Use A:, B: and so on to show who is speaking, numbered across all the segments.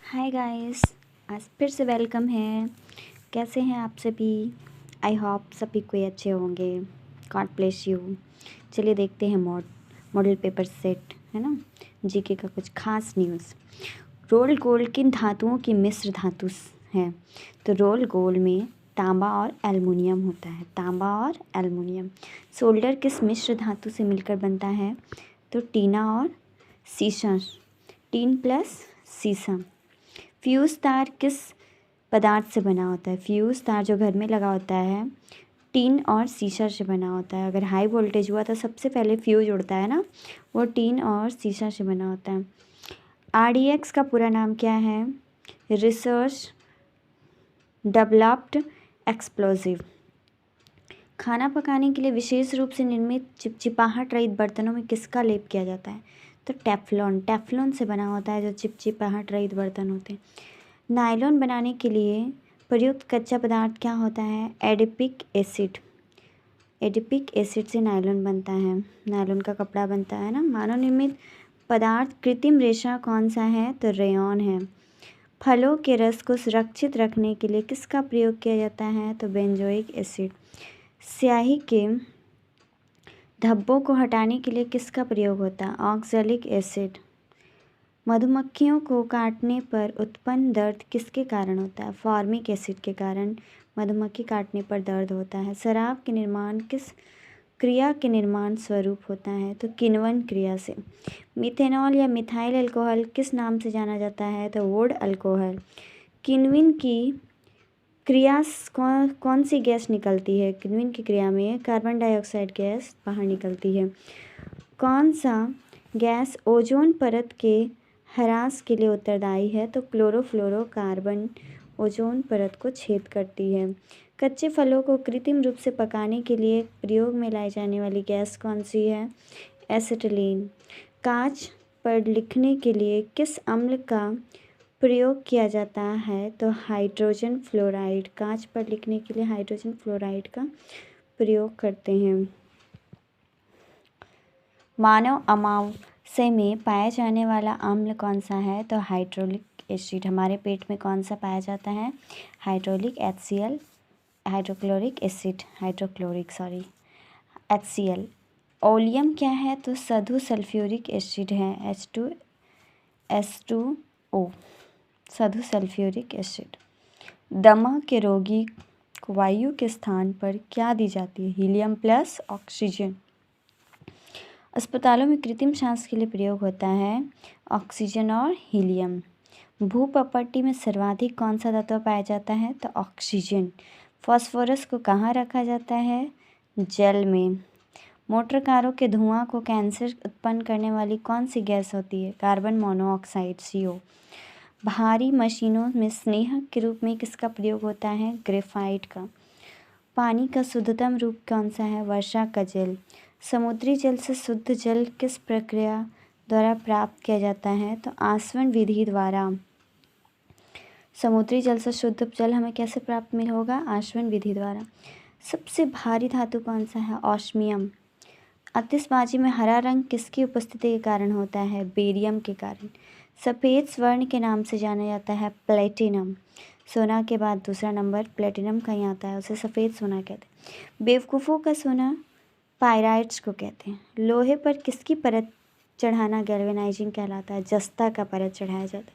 A: Hi guys, आज फिर से वेलकम है। कैसे हैं आप सभी? आई होप सभी कोई अच्छे होंगे। God bless you. चलिए देखते हैं मॉडल पेपर सेट, है ना, जीके का कुछ खास न्यूज़। रोल गोल्ड किन धातुओं की मिश्र धातु है? तो रोल गोल्ड में तांबा और एल्युमिनियम होता है। तांबा और एल्युमिनियम। सोल्डर किस मिश्र धातु से मिलकर बनता है? तो टीना और शीशम। टीन प्लस शीशम। फ्यूज़ तार किस पदार्थ से बना होता है? फ्यूज़ तार जो घर में लगा होता है टीन और शीशा से बना होता है। अगर हाई वोल्टेज हुआ तो सबसे पहले फ्यूज उड़ता है ना, वो टीन और शीशा से बना होता है। RDX का पूरा नाम क्या है? Research developed explosive. खाना पकाने के लिए विशेष रूप से निर्मित चिपचिपाहट रहित बर्तनों में किसका लेप किया जाता है? तो टेफ्लॉन। टेफ्लॉन से बना होता है जो चिपचिपाहट रहित बर्तन होते हैं। नायलॉन बनाने के लिए प्रयुक्त कच्चा पदार्थ क्या होता है? Adipic acid. एडिपिक एसिड से नायलॉन बनता है। नायलॉन का कपड़ा बनता है ना। मानव निर्मित पदार्थ कृत्रिम रेशा कौन सा है? तो रेयॉन है। फलों के रस को सुरक्षित रखने के लिए किसका प्रयोग किया जाता है? तो बेंजोइक एसिड। स्याही के धब्बों को हटाने के लिए किसका प्रयोग होता है? Oxalic acid. मधुमक्खियों को काटने पर उत्पन्न दर्द किसके कारण होता है? फॉर्मिक एसिड के कारण मधुमक्खी काटने पर दर्द होता है। शराब के निर्माण किस क्रिया के निर्माण स्वरूप होता है? तो किण्वन क्रिया से। मिथेनॉल या मिथाइल अल्कोहल किस नाम से जाना जाता है? तो वुड अल्कोहल। किण्वन की क्रिया कौन सी गैस निकलती है? किण्वन की क्रिया में कार्बन डाइऑक्साइड गैस बाहर निकलती है। कौन सा गैस ओजोन परत के ह्रास के लिए उत्तरदायी है? तो क्लोरोफ्लोरोकार्बन ओजोन परत को छेद करती है। कच्चे फलों को कृत्रिम रूप से पकाने के लिए प्रयोग में लाई जाने वाली गैस कौन सी है? एसिटिलीन। कांच पर लिखने के लिए किस अम्ल का प्रयोग किया जाता है? तो हाइड्रोजन फ्लोराइड। कांच पर लिखने के लिए हाइड्रोजन फ्लोराइड का प्रयोग करते हैं। मानव अमाशय में पाया जाने वाला अम्ल कौन सा है? तो हाइड्रोलिक एसिड। हमारे पेट में कौन सा पाया जाता है? Hydraulic HCl। Hydrochloric acid HCl। Oleum क्या है? तो सधु सल्फ्यूरिक एसिड है। H2SO सधु sulphuric acid. दमा के रोगी को वायु के स्थान पर क्या दी जाती है? Helium plus oxygen. अस्पतालों में कृत्रिम सांस के लिए प्रयोग होता है ऑक्सीजन और हीलियम। भूपपट्टी में सर्वाधिक कौन सा तत्व पाया जाता है? तो ऑक्सीजन। फास्फोरस को कहाँ रखा जाता है? जल में। मोटर कारों के धुआं को कैंसर उत्पन्न करने वाली कौन सी गैस होती है? Carbon monoxide CO। भारी मशीनों में स्नेहक के रूप में किसका प्रयोग होता है? ग्रेफाइट का। पानी का शुद्धतम रूप कौन सा है? वर्षा का जल। समुद्री जल से शुद्ध जल किस प्रक्रिया द्वारा प्राप्त किया जाता है? तो आसवन विधि द्वारा। समुद्री जल से शुद्ध जल हमें कैसे प्राप्त होगा? आसवन विधि द्वारा। सबसे भारी धातु कौन सा है? ऑस्मियम। आतिशबाजी में हरा रंग किसकी उपस्थिति के कारण होता है? बेरियम के कारण। सफ़ेद स्वर्ण के नाम से जाना जाता है प्लेटिनम। सोना के बाद दूसरा नंबर प्लेटिनम का ही आता है, उसे सफ़ेद सोना कहते हैं। बेवकूफ़ों का सोना पायराइट्स को कहते हैं। लोहे पर किसकी परत चढ़ाना गैल्वेनाइजिंग कहलाता है? जस्ता का परत चढ़ाया जाता है।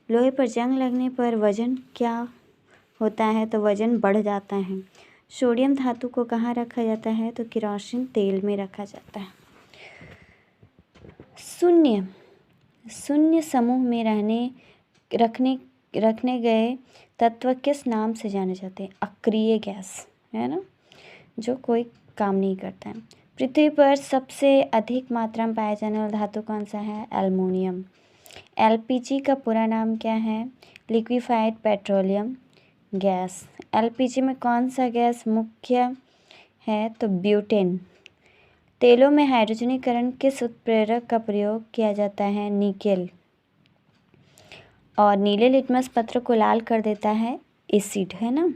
A: लोहे पर जंग लगने पर वजन क्या होता है? तो वजन बढ़ जाता है। सोडियम धातु को कहाँ रखा जाता है? तो केरोसिन तेल में रखा जाता है। शून्य समूह में रखने गए तत्व किस नाम से जाने जाते हैं? अक्रिय गैस, है ना, जो कोई काम नहीं करता है। पृथ्वी पर सबसे अधिक मात्रा में पाया जाने वाला धातु कौन सा है? एल्युमिनियम। LPG का पूरा नाम क्या है? Liquefied petroleum gas. LPG में कौन सा गैस मुख्य है? तो ब्यूटेन। तेलों में हाइड्रोजनीकरण किस उत्प्रेरक का प्रयोग किया जाता है? निकेल। और नीले लिटमस पत्र को लाल कर देता है एसिड, है ना।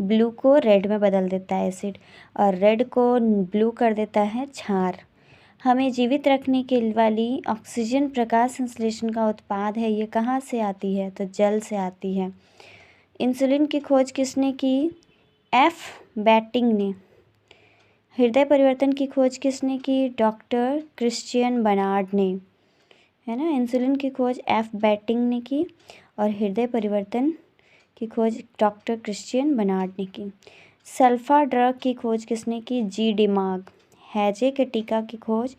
A: ब्लू को रेड में बदल देता है एसिड, और रेड को ब्लू कर देता है क्षार। हमें जीवित रखने के वाली ऑक्सीजन प्रकाश संश्लेषण का उत्पाद है। ये कहाँ से आती है? तो जल से आती है। इंसुलिन की खोज किसने की? एफ बैटिंग ने। हृदय परिवर्तन की खोज किसने की? डॉक्टर क्रिश्चियन बर्नार्ड ने, है ना। इंसुलिन की खोज एफ बैटिंग ने की और हृदय परिवर्तन की खोज डॉक्टर क्रिश्चियन बर्नार्ड ने की। सल्फा ड्रग की खोज किसने की? जी डिमार्ग। हैजे के टीका की खोज